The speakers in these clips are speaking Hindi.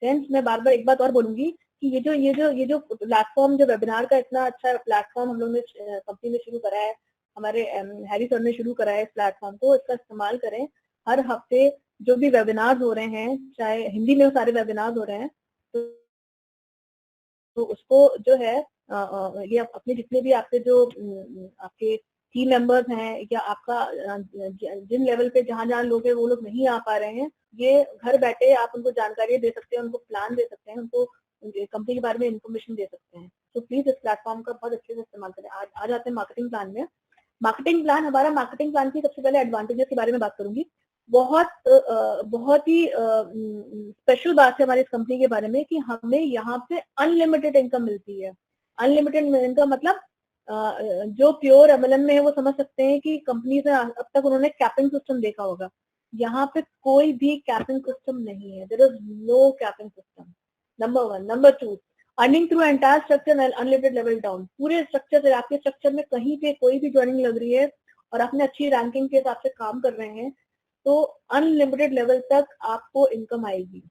फ्रेंड्स, मैं बार बार एक बात और बोलूंगी कि ये जो प्लेटफॉर्म, जो वेबिनार का इतना अच्छा प्लेटफॉर्म हम लोग ने कंपनी में शुरू करा है, हमारे हैरी सर ने शुरू करा है इस प्लेटफॉर्म को, इसका इस्तेमाल करें। हर हफ्ते जो भी वेबिनार हो रहे हैं, चाहे हिंदी में सारे वेबिनार हो रहे हैं, तो उसको जो है ये अपने जितने भी आपके जो आपके टीम मेंबर्स हैं, या आपका जिन लेवल पे जहाँ जहाँ लोग हैं वो लोग नहीं आ पा रहे हैं, ये घर बैठे आप उनको जानकारी दे सकते हैं, उनको प्लान दे सकते हैं, उनको कंपनी के बारे में इंफॉर्मेशन दे सकते हैं। तो प्लीज इस प्लेटफॉर्म का बहुत अच्छे से इस्तेमाल करें। आज आ जाते हैं मार्केटिंग प्लान में। मार्केटिंग प्लान, हमारा मार्केटिंग प्लान की सबसे पहले एडवांटेजेस के बारे में बात करूंगी। बहुत ही स्पेशल बात है हमारी इस कंपनी के बारे में कि हमें यहाँ पे अनलिमिटेड इनकम मिलती है। अनलिमिटेड इनकम मतलब जो प्योर एमएलएम में है वो समझ सकते हैं कि कंपनी से अब तक उन्होंने कैपिंग सिस्टम देखा होगा। यहाँ पे कोई भी कैपिंग सिस्टम नहीं है, there is no capping system, number 1। Number 2, earning through entire structure unlimited level down. पूरे स्ट्रक्चर से, आपके स्ट्रक्चर में कहीं पे कोई भी ज्वाइनिंग लग रही है और आपने अच्छी रैंकिंग के हिसाब से काम कर रहे हैं, तो अनलिमिटेड लेवल तक आपको इनकम आएगी।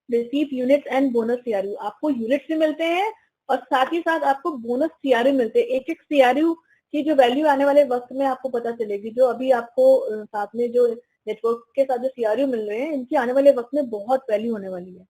Receive units and bonus CRU, आपको यूनिट्स भी मिलते हैं और साथ ही साथ आपको बोनस सीआरयू मिलते हैं। एक एक सीआरयू की जो वैल्यू आने वाले वक्त में आपको पता चलेगी। जो अभी आपको साथ में जो नेटवर्क के साथ जो सीआरयू मिल रहे हैं, इनकी आने वाले वक्त में बहुत वैल्यू होने वाली है।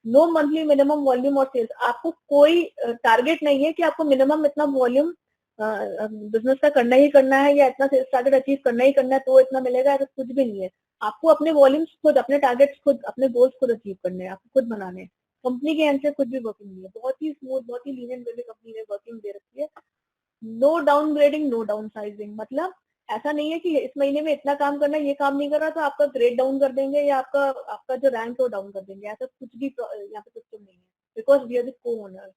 नो मंथली मिनिमम वॉल्यूम और सेल्स, आपको कोई टारगेट नहीं है कि आपको मिनिमम इतना वॉल्यूम बिजनेस का करना ही करना है, या इतना सेल्स टारगेट अचीव करना ही करना है तो इतना मिलेगा, ऐसा कुछ भी नहीं है। आपको अपने वॉल्यूम्स खुद, अपने टारगेट्स खुद, अपने गोल्स खुद अचीव करने हैं, आपको खुद बनाने हैं। कंपनी के एंड से कुछ भी वर्किंग नहीं है। बहुत ही स्मूथ, बहुत ही लीनियंट वे में कंपनी ने वर्किंग दे रखी है। No downgrading, no downsizing, मतलब ऐसा नहीं है कि इस महीने में इतना काम करना है, ये काम नहीं कर रहा तो आपका ग्रेड डाउन कर देंगे या आपका आपका जो रैंक है वो डाउन कर देंगे। ऐसा कुछ भी यहाँ पे सिस्टम नहीं है, because we are the co owner.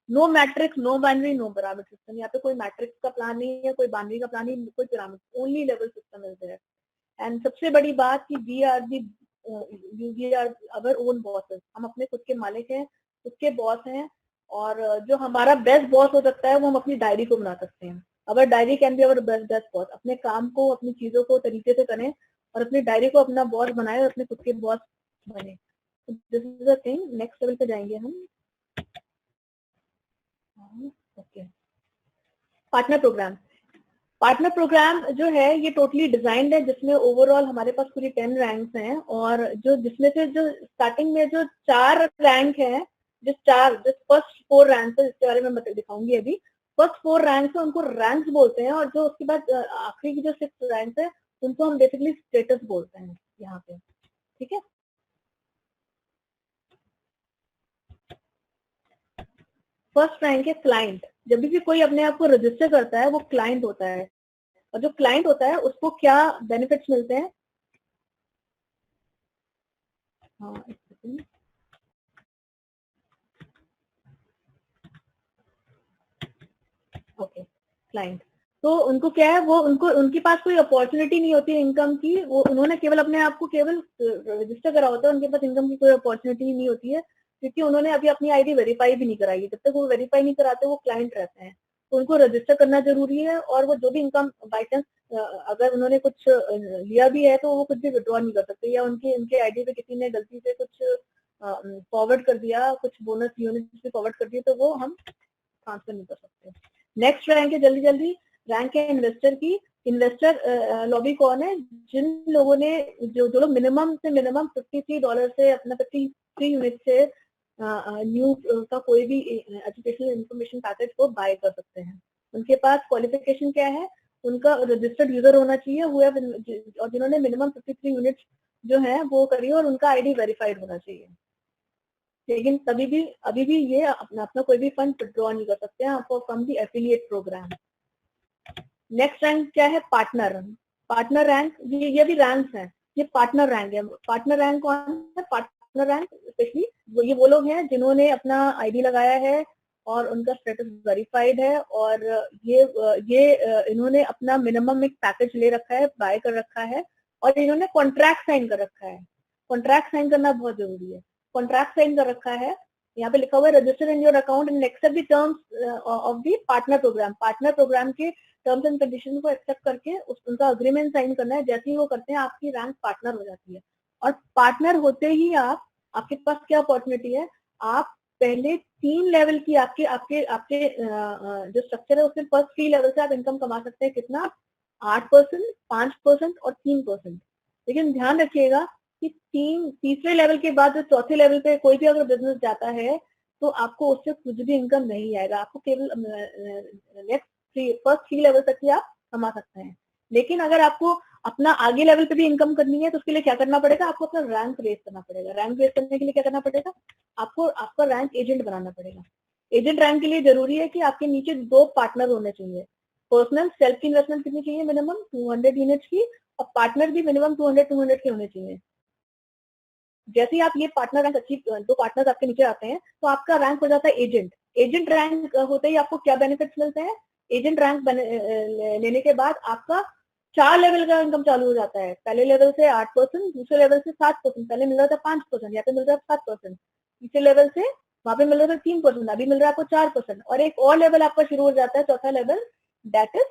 No matrix, no binary, no pyramid system. यहाँ पे कोई मैट्रिक्स का प्लान नहीं है, कोई बाइनरी का प्लान नहीं, कोई pyramid, only level system is there. And सबसे बड़ी बात कि we are our own bosses, हम अपने खुद के मालिक हैं, खुद के बॉस हैं। और जो हमारा बेस्ट बॉस हो सकता है वो हम अपनी डायरी को बना सकते हैं। Our diary can be our best boss. अपने काम को, अपनी चीजों को तरीके से करें और अपनी डायरी को अपना बॉस बनाए और अपने खुद के बॉस बने। This is the thing. Next level पे जाएंगे हम। Okay, partner program. Partner program जो है ये टोटली डिजाइंड है, जिसमें ओवरऑल हमारे पास पूरी 10 रैंक्स हैं। और जो जिसमें से जो स्टार्टिंग में जो 4 रैंक है, जो फर्स्ट 4 रैंक है, जिसके बारे में मैं दिखाऊंगी अभी। फर्स्ट 4 रैंक है उनको रैंक्स बोलते हैं, और जो उसके बाद आखिरी की जो 6 रैंक है उनको हम बेसिकली स्टेटस बोलते हैं यहाँ पे। ठीक है, फर्स्ट रैंक है क्लाइंट। जब भी कोई अपने आप को रजिस्टर करता है वो क्लाइंट होता है, और जो क्लाइंट होता है उसको क्या बेनिफिट्स मिलते हैं। हाँ, एक सेकंड। ओके, क्लाइंट, तो उनको क्या है, वो उनको उनके पास कोई अपॉर्चुनिटी नहीं होती है इनकम की। वो उन्होंने केवल अपने आप को केवल रजिस्टर करा होता है, उनके पास इनकम की कोई अपॉर्चुनिटी नहीं होती है, क्योंकि उन्होंने अभी अपनी आईडी वेरीफाई भी नहीं कराई है। जब तक वो वेरीफाई नहीं कराते वो क्लाइंट रहते हैं, तो उनको रजिस्टर करना जरूरी है। और वो जो भी इनकम बाई चांस अगर उन्होंने कुछ लिया भी है तो वो कुछ भी विड्रॉ नहीं कर सकते, या उनके आईडी पे किसी ने गलती से कुछ फॉरवर्ड कर दिया, कुछ बोनस यूनिट भी फॉरवर्ड कर दिया, तो वो हम ट्रांसफर नहीं कर सकते। नेक्स्ट रैंक है, जल्दी जल्दी, रैंक है इन्वेस्टर की। इन्वेस्टर लॉबी कौन है? जिन लोगों ने, जो लोग मिनिमम से मिनिमम $53 से अपना 53 यूनिट से न्यू का कोई भी एजुकेशनल इंफॉर्मेशन पैकेज को बाय कर सकते हैं। उनके पास क्वालिफिकेशन क्या है? उनका रजिस्टर्ड यूजर होना चाहिए, और जिन्होंने मिनिमम 53 यूनिट जो है वो करी, और उनका आईडी वेरीफाइड होना चाहिए। लेकिन अभी भी ये अपना कोई भी फंड विड्रॉ नहीं कर सकते हैं आपको from the affiliate program. Next rank क्या है? पार्टनर। पार्टनर रैंक, ये भी रैंक्स हैं, ये पार्टनर रैंक है। पार्टनर रैंक कौन है? पार्टनर रैंक स्पेशली ये वो लोग हैं जिन्होंने अपना आईडी लगाया है और उनका स्टेटस वेरीफाइड है, और ये इन्होंने अपना मिनिमम एक पैकेज ले रखा है, बाय कर रखा है, और इन्होंने कॉन्ट्रैक्ट साइन कर रखा है। कॉन्ट्रैक्ट साइन करना बहुत जरूरी है। कॉन्ट्रैक्ट साइन कर रखा है, यहाँ पे लिखा हुआ है register in your account and accept the terms of the partner program. Partner प्रोग्राम के टर्म्स एंड कंडीशन को एक्सेप्ट करके उनका अग्रीमेंट साइन करना है। जैसे ही वो करते हैं आपकी रैंक पार्टनर हो जाती है, और पार्टनर होते ही आप आपके पास क्या अपॉर्चुनिटी है, आप पहले 3 लेवल की आपके आपके आपके जो स्ट्रक्चर है उसमें फर्स्ट 3 लेवल से आप इनकम कमा सकते हैं। कितना? 8%, 5% और 3%। लेकिन ध्यान रखिएगा कि तीसरे लेवल के बाद जो चौथे लेवल पे कोई भी अगर बिजनेस जाता है तो आपको उससे कुछ भी इनकम नहीं आएगा। आपको केवल फर्स्ट 3 लेवल तक ही आप कमा सकते हैं। लेकिन अगर आपको अपना आगे लेवल पे भी इनकम करनी है तो उसके लिए क्या करना पड़ेगा? आपको अपना रैंक रेस करना पड़ेगा। रैंक रेस करने के लिए क्या करना पड़ेगा? आपको आपका रैंक एजेंट बनाना पड़ेगा। एजेंट रैंक के लिए जरूरी है कि आपके नीचे 2 पार्टनर होने चाहिए। पर्सनल सेल्फ की इन्वेस्टमेंट कितनी चाहिए? मिनिमम 200 यूनिट्स की, और पार्टनर भी मिनिमम 200 के होने चाहिए। जैसे ही आप ये पार्टनर रैंक अचीव 2 पार्टनर्स आपके नीचे आते हैं तो आपका रैंक हो जाता है एजेंट। एजेंट रैंक होते ही आपको क्या बेनिफिट्स मिलते हैं? एजेंट रैंक लेने के बाद आपका 4 लेवल का इनकम चालू हो जाता है। पहले लेवल से 8%, दूसरे लेवल से 7%, पहले मिल रहा था 5%, यहाँ पे मिल रहा है 7%, तीसरे लेवल से वहां पे मिल रहा था 3%, अभी मिल रहा है आपको 4%, और एक और लेवल आपका शुरू हो जाता है, चौथा लेवल, दैट इज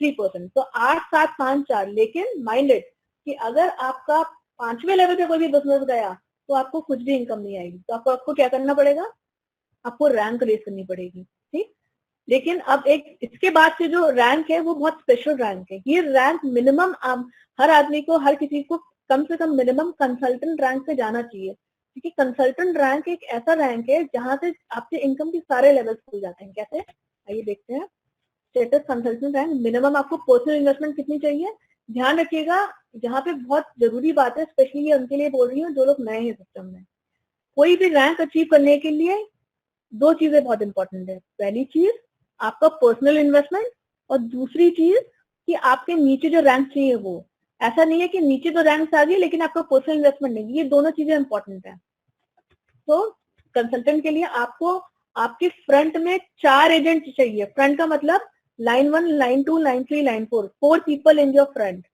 3%। तो 8, 7, 5, 4। लेकिन माइंडेड कि अगर आपका 5वें लेवल पे कोई भी बिजनेस गया तो आपको कुछ भी इनकम नहीं आएगी। तो आपको क्या करना पड़ेगा? आपको रैंक रेस करनी पड़ेगी। ठीक। लेकिन अब एक इसके बाद से जो रैंक है वो बहुत स्पेशल रैंक है। ये रैंक मिनिमम हर आदमी को, हर किसी को कम से कम मिनिमम कंसल्टेंट रैंक पे जाना चाहिए, क्योंकि कंसल्टेंट रैंक एक ऐसा रैंक है जहां से आपके इनकम के सारे लेवल्स खुल जाते हैं। कैसे? आइए देखते हैं। स्टेटस कंसल्टेंट रैंक मिनिमम आपको पर्सनल इन्वेस्टमेंट कितनी चाहिए? ध्यान रखिएगा, यहाँ पे बहुत जरूरी बात है, स्पेशली ये उनके लिए बोल रही हूँ जो लोग नए हैं सिस्टम में। कोई भी रैंक अचीव करने के लिए 2 चीजें बहुत इंपॉर्टेंट है। पहली चीज आपका पर्सनल इन्वेस्टमेंट, और दूसरी चीज कि आपके नीचे जो रैंक चाहिए वो। ऐसा नहीं है कि नीचे तो रैंक आ गई लेकिन आपका पर्सनल इन्वेस्टमेंट नहीं। ये दोनों चीजें इंपॉर्टेंट है। तो कंसल्टेंट के लिए आपको आपके फ्रंट में 4 एजेंट चाहिए। फ्रंट का मतलब line 1, line 2, line 3, line 4, 4 people in your front.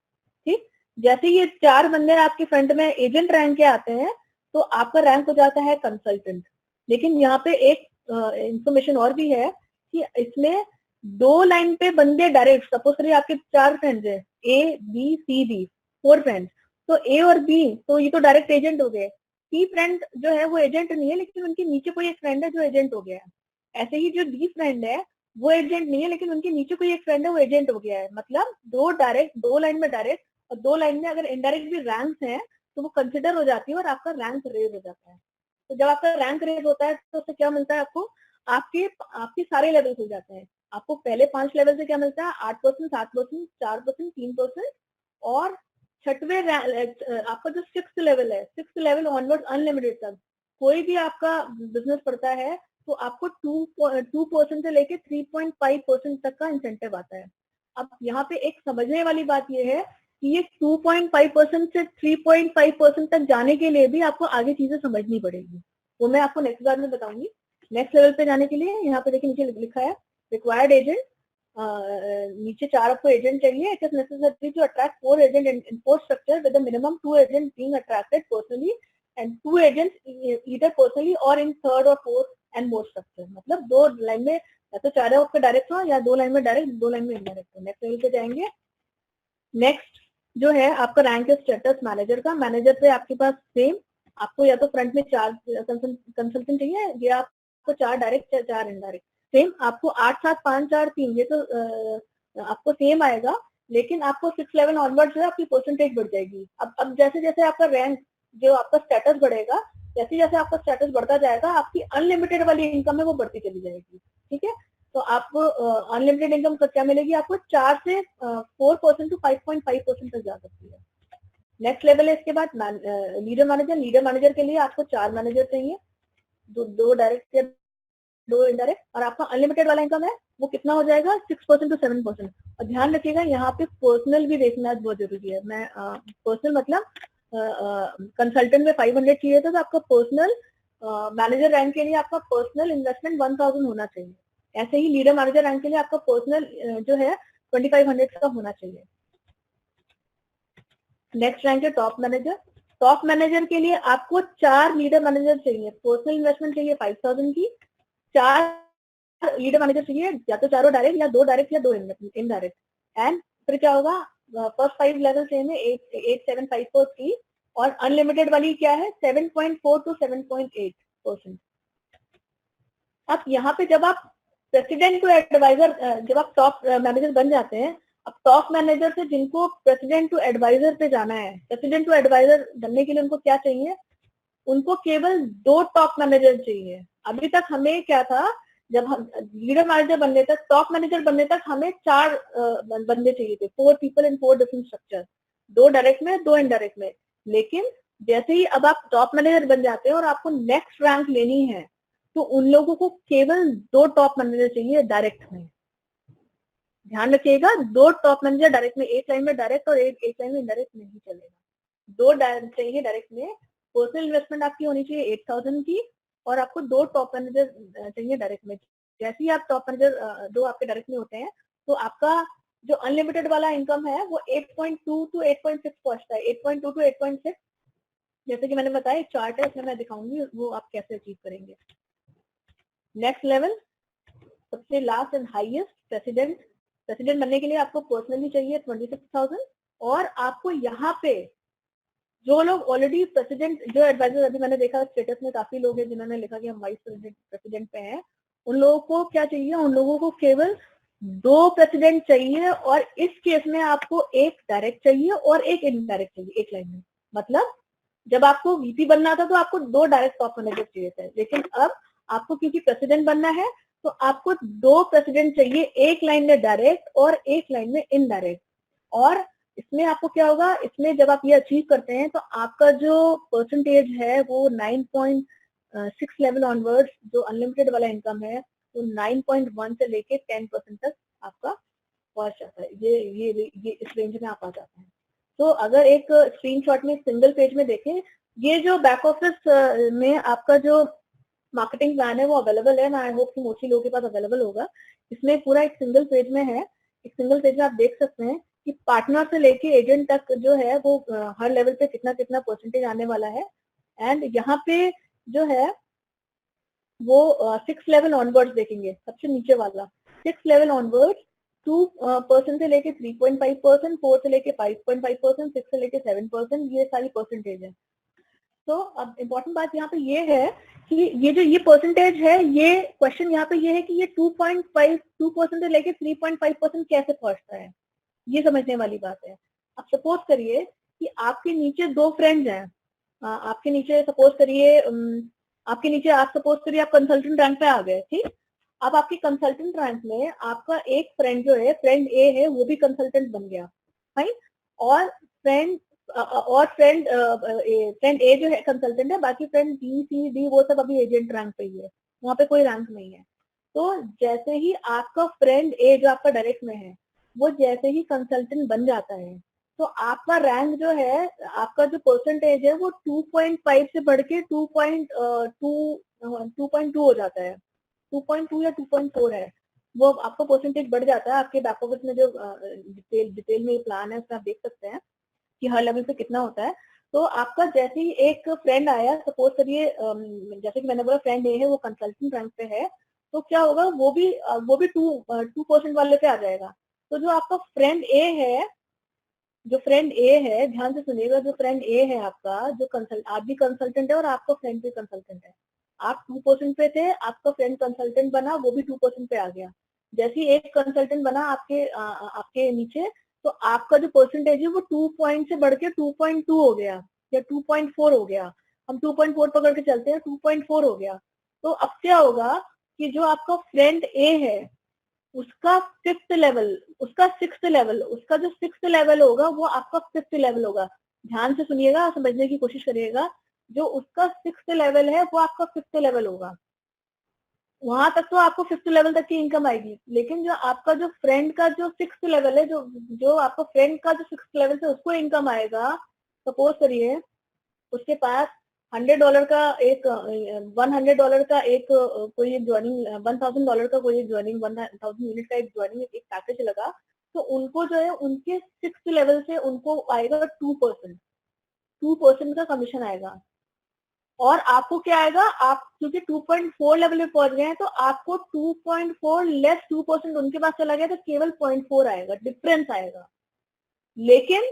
ठीक। जैसे ये 4 बंदे आपके फ्रंट में एजेंट रैंक के आते हैं तो आपका रैंक हो जाता है कंसल्टेंट। लेकिन यहाँ पे एक इंफॉर्मेशन और भी है कि इसमें 2 लाइन पे बंदे डायरेक्ट, सपोज करिए आपके 4 फ्रेंड्स है, A B C D, 4 friends, तो ए और बी तो ये तो डायरेक्ट एजेंट हो गए। सी फ्रेंड जो है वो एजेंट नहीं है लेकिन उनके नीचे कोई एक फ्रेंड है जो एजेंट हो गया है। ऐसे ही जो डी फ्रेंड है वो एजेंट नहीं है लेकिन उनके नीचे कोई एक फ्रेंड है वो एजेंट हो गया है। मतलब 2 डायरेक्ट, 2 लाइन में डायरेक्ट और 2 लाइन में अगर इनडायरेक्ट भी रैंक्स हैं तो वो कंसिडर हो जाती है और आपका रैंक रेज हो जाता है। तो जब आपका रैंक रेज होता है तो उससे क्या मिलता है आपको? आपके आपके सारे लेवल खुल जाते हैं। आपको पहले 5 लेवल से क्या मिलता है? 8%, 7%, 4%, 3%, और छठवें आपका जो 6th लेवल है, 6th लेवल ऑनवर्ड अनलिमिटेड तक कोई भी आपका बिजनेस पड़ता है तो आपको 2% से लेके 3.5% तक का इंसेंटिव आता है। अब यहाँ पे एक समझने वाली बात यह है कि ये 2.5% से 3.5% तक जाने के लिए भी आपको आगे चीजें समझनी पड़ेगी। वो मैं आपको नेक्स्ट बार में बताऊंगी। नेक्स्ट लेवल पे जाने के लिए यहाँ पे देखिए नीचे लिखा है रिक्वायर्ड एजेंट। नीचे 4 आपको एजेंट चाहिए। It is necessary to attract 4 agent in 4 structure with minimum 2 agent being attracted personally and 2 agents either personally or in 3rd और 4th एंड मोर स्ट्रक्चर। मतलब 2 लाइन में या तो 4 आपका डायरेक्ट हो या 2 लाइन में डायरेक्ट, 2 लाइन में इनडायरेक्ट हो। नेक्स्ट लेवल पे जाएंगे। नेक्स्ट जो है आपका रैंक है स्टेटस मैनेजर का। मैनेजर पे आपके पास सेम, आपको या तो फ्रंट में 4 कंसल्टेंट चाहिए या आपको 4 डायरेक्ट, 4 इनडायरेक्ट। सेम आपको 8, 7, 5, 4, 3 ये तो आपको सेम आएगा। लेकिन आपको 6 लेवल ऑनवर्ड जो है आपकी परसेंटेज बढ़ जाएगी। अब जैसे जैसे आपका रैंक, जो आपका स्टेटस बढ़ेगा, जैसे जैसे आपका स्टेटस बढ़ता जाएगा आपकी अनलिमिटेड वाली इनकम है वो बढ़ती चली जाएगी। ठीक है। तो आपको अनलिमिटेड इनकम क्या मिलेगी? आपको 4 से 4% टू 5.5% तक जा सकती है। नेक्स्ट लेवल है इसके बाद लीडर मैनेजर। लीडर मैनेजर के लिए आपको 4 मैनेजर चाहिए, 2 डायरेक्ट या 2 इनडायरेक्ट, और आपका अनलिमिटेड वाला इनकम है वो कितना हो जाएगा? 6% टू 7%। और ध्यान रखिएगा यहाँ पे पर्सनल भी देखना बहुत जरूरी है। मैं पर्सनल मतलब कंसल्टेंट में 500 चाहिए था तो आपका पर्सनल मैनेजर रैंक के लिए आपका पर्सनल इन्वेस्टमेंट 1000 होना चाहिए। ऐसे ही लीडर मैनेजर रैंक के लिए आपका पर्सनल जो है 2500 का होना चाहिए। नेक्स्ट रैंक है टॉप मैनेजर। टॉप मैनेजर के लिए आपको 4 लीडर मैनेजर चाहिए। पर्सनल इन्वेस्टमेंट चाहिए 5000 की, 4 लीडर मैनेजर चाहिए, या तो चारों डायरेक्ट या 2 डायरेक्ट या 2 इनडायरेक्ट। एंड फिर क्या होगा? फर्स्ट 5 लेवल सेम है, 8, 7, 5, 4, 3, और अनलिमिटेड वाली क्या है 7.4 to 7.8%। अब यहाँ पे जब आप प्रेसिडेंट टू एडवाइजर, जब आप टॉप मैनेजर बन जाते हैं, अब टॉप मैनेजर से जिनको प्रेसिडेंट टू एडवाइजर पे जाना है, प्रेसिडेंट टू एडवाइजर बनने के लिए उनको क्या चाहिए, उनको केवल 2 टॉप मैनेजर चाहिए। अभी तक हमें क्या था, जब हम लीडर मैनेजर बनने तक, टॉप मैनेजर बनने तक हमें 4 बंदे चाहिए थे, 4 people in 4 different structure, 2 direct में 2 इनडायरेक्ट में। लेकिन जैसे ही अब आप टॉप मैनेजर बन जाते हैं और आपको नेक्स्ट रैंक लेनी है, तो उन लोगों को केवल 2 टॉप मैनेजर चाहिए डायरेक्ट में। ध्यान रखिएगा, 2 टॉप मैनेजर डायरेक्ट में, एक लाइन में डायरेक्ट और एक लाइन में इनडायरेक्ट नहीं चलेगा। 2 चाहिए डायरेक्ट में। पर्सनल इन्वेस्टमेंट आपकी होनी चाहिए 8,000 की, और आपको 2 टॉप मैनेजर चाहिए डायरेक्ट में। जैसे ही आप टॉप मैनेजर 2 आपके डायरेक्ट में होते हैं, तो आपका जो अनलिमिटेड वाला इनकम है वो 8.2 to 8.6 पहुंचता है, 8.2 to 8.6। जैसे कि मैंने बताया, एक चार्ट है, उसमें मैं दिखाऊंगी वो आप कैसे अचीव करेंगे। नेक्स्ट लेवल, सबसे last and highest, president. President बनने के लिए आपको पर्सनली चाहिए 26,000, और आपको यहाँ पे जो लोग ऑलरेडी प्रेसिडेंट, जो एडवाइजर, अभी मैंने देखा स्टेटस में काफी लोग हैं जिन्होंने लिखा कि हम वाइस प्रेसिडेंट पे हैं, उन लोगों को क्या चाहिए, उन लोगों को केवल 2 प्रेसिडेंट चाहिए, और इस केस में आपको एक डायरेक्ट चाहिए और एक इनडायरेक्ट चाहिए, एक लाइन में। मतलब जब आपको वीपी बनना था तो आपको 2 डायरेक्ट टॉप मैनेजर चाहिए थे, लेकिन अब आपको क्योंकि प्रेसिडेंट बनना है तो आपको 2 प्रेसिडेंट चाहिए, एक लाइन में डायरेक्ट और एक लाइन में इनडायरेक्ट। और इसमें आपको क्या होगा, इसमें जब आप ये अचीव करते हैं तो आपका जो परसेंटेज है वो 9.6 लेवल ऑनवर्ड्स, जो अनलिमिटेड वाला इनकम है, तो 9.1 से लेके 10% तक आपका पहुंच जाता है। ये इस रेंज में आप आ जाते हैं। तो अगर एक स्क्रीनशॉट में सिंगल पेज में देखें, ये जो बैक ऑफिस में आपका जो मार्केटिंग प्लान है वो अवेलेबल है, आई होप कि मोस्टली लोगों के पास अवेलेबल होगा। इसमें पूरा एक सिंगल पेज में है। एक सिंगल पेज में आप देख सकते हैं कि पार्टनर से लेके एजेंट तक जो है वो हर लेवल पे कितना कितना परसेंटेज आने वाला है। एंड यहाँ पे जो है वो 6 लेवल ऑनवर्ड्स देखेंगे, सबसे नीचे वाला 6 लेवल ऑनवर्ड्स 2% से लेके 3.5%, 4 से लेके 5.5%, 6 से लेके 7%, ये सारी परसेंटेज है। तो अब इम्पोर्टेंट बात यहाँ पे ये है कि ये जो ये परसेंटेज है, ये क्वेश्चन यहाँ पे ये है कि ये 2.52% से लेके 3.5% कैसे पहुंचता है, ये समझने वाली बात है। अब सपोज करिए कि आपके नीचे 2 फ्रेंड्स हैं, आपके नीचे सपोज करिए आपके नीचे आप सपोज करिए आप कंसल्टेंट रैंक पे आ गए, ठीक। अब आपकी कंसल्टेंट रैंक में आपका एक फ्रेंड जो है, फ्रेंड ए है, वो भी कंसल्टेंट बन गया, फाइन। और फ्रेंड फ्रेंड ए जो है कंसल्टेंट है, बाकी फ्रेंड बी सी डी वो सब अभी एजेंट रैंक पे ही है, वहाँ पे कोई रैंक नहीं है। तो जैसे ही आपका फ्रेंड ए जो आपका डायरेक्ट में है, वो जैसे ही कंसल्टेंट बन जाता है, तो आपका रैंक जो है, आपका जो परसेंटेज है वो 2.5 से बढ़ के 2.2 हो जाता है, 2.2 या 2.4 है, वो आपका परसेंटेज बढ़ जाता है। आपके बैक ऑफिस में जो डिटेल में प्लान है उसमें आप देख सकते हैं कि हर लेवल पे कितना होता है। तो आपका जैसे ही एक फ्रेंड आया, सपोज करिए जैसे कि मैंने बोला फ्रेंड ए है, वो कंसल्टेंट रैंक पे है, तो क्या होगा, वो भी 2% वाले पे आ जाएगा। तो जो आपका फ्रेंड ए है, जो फ्रेंड ए है, ध्यान से सुनिएगा, जो फ्रेंड ए है आपका, जो आप भी कंसल्टेंट है और आपका फ्रेंड भी कंसल्टेंट है, आप 2% पे थे, आपका फ्रेंड कंसल्टेंट बना, वो भी 2% पे आ गया। जैसे ही एक कंसल्टेंट बना आपके नीचे, तो आपका जो परसेंटेज है वो 2 पॉइंट से बढ़ के 2.2 हो गया या 2.4 हो गया। हम 2.4 पकड़ के चलते हैं, 2.4 हो गया। तो अब क्या होगा कि जो आपका फ्रेंड ए है, उसका 5th लेवल, उसका 6th लेवल, उसका जो 6th लेवल होगा वो आपका 5th लेवल होगा। ध्यान से सुनिएगा, समझने की कोशिश करिएगा, जो उसका 6th लेवल है वो आपका 5th लेवल होगा। वहां तक तो आपको 5th लेवल तक की इनकम आएगी, लेकिन जो आपका जो फ्रेंड का जो 6th लेवल है, जो आपका फ्रेंड का जो 6th लेवल से उसको इनकम आएगा, सपोज करिए उसके पास $100 का एक $100 का एक कोई एक ज्वाइनिंग, $1,000 का कोई एक ज्वाइनिंग, 1,000 यूनिट का एक ज्वाइनिंग एक पैकेज लगा, तो उनको जो है उनके 6th लेवल से उनको आएगा 2% का कमीशन आएगा। और आपको क्या आएगा, आप क्योंकि 2.4 लेवल पे पहुंच गए हैं, तो आपको 2.4 लेस 2% उनके पास चला गया, तो केवल 0.4 आएगा, डिफरेंस आएगा। लेकिन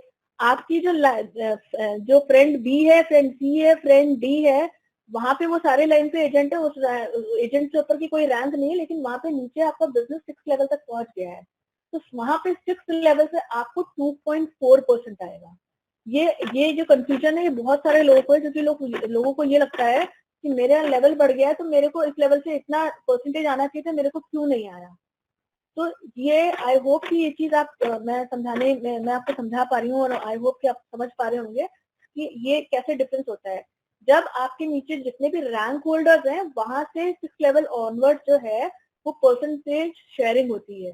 आपकी जो फ्रेंड बी है, फ्रेंड सी है, फ्रेंड डी है, वहां पे वो सारे लाइन पे एजेंट है, उस एजेंट से ऊपर की कोई रैंक नहीं है, लेकिन वहां पे नीचे आपका बिजनेस 6 लेवल तक पहुंच गया है, तो वहां पे 6 लेवल से आपको 2.4% आएगा। ये जो कंफ्यूजन है ये बहुत सारे लोगों को है, क्योंकि लोगों को ये लगता है कि मेरा लेवल बढ़ गया है तो मेरे को इस लेवल से इतना परसेंटेज आना चाहिए था, मेरे को क्यों नहीं आया। तो ये आई होप कि ये चीज आप मैं आपको समझा पा रही हूँ, और आई होप कि आप समझ पा रहे होंगे कि ये कैसे डिफरेंस होता है। जब आपके नीचे जितने भी रैंक होल्डर्स हैं वहां से 6 लेवल ऑनवर्ड जो है वो परसेंटेज शेयरिंग होती है,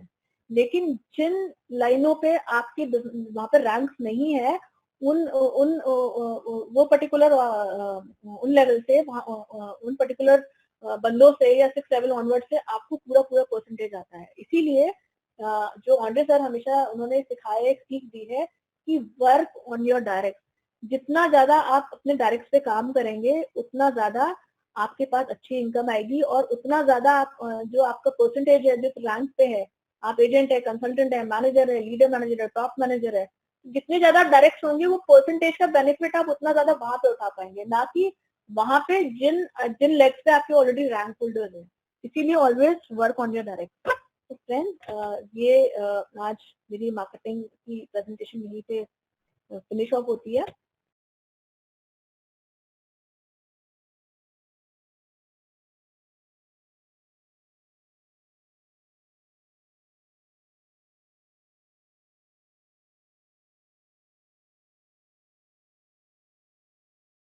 लेकिन जिन लाइनों पे आपके वहां पर रैंक्स नहीं है उन उन वो पर्टिकुलर उन लेवल से उन पर्टिकुलर बंदों से या 6 लेवल ऑनवर्ड से आपको पूरा पूरा परसेंटेज आता है। इसीलिए जो ऑन्ड्रे सर हमेशा उन्होंने सिखाया, एक सीख दी है कि वर्क ऑन योर डायरेक्ट। जितना ज्यादा आप अपने डायरेक्ट पे काम करेंगे उतना ज्यादा आपके पास अच्छी इनकम आएगी, और उतना ज्यादा आप जो आपका परसेंटेज है जिस रैंक पे है, आप एजेंट है, कंसल्टेंट है, मैनेजर है, लीडर मैनेजर है, टॉप मैनेजर है, जितने ज्यादा डायरेक्ट होंगे वो परसेंटेज का बेनिफिट आप उतना ज्यादा वहां पे उठा पाएंगे, ना कि वहां पे जिन जिन लेग्स पे आपके ऑलरेडी रैंक होल्डर्स हैं। इसीलिए always work on your direct. तो फ्रेंड ये आज मेरी मार्केटिंग की प्रेजेंटेशन यहीं पे फिनिश ऑफ होती है।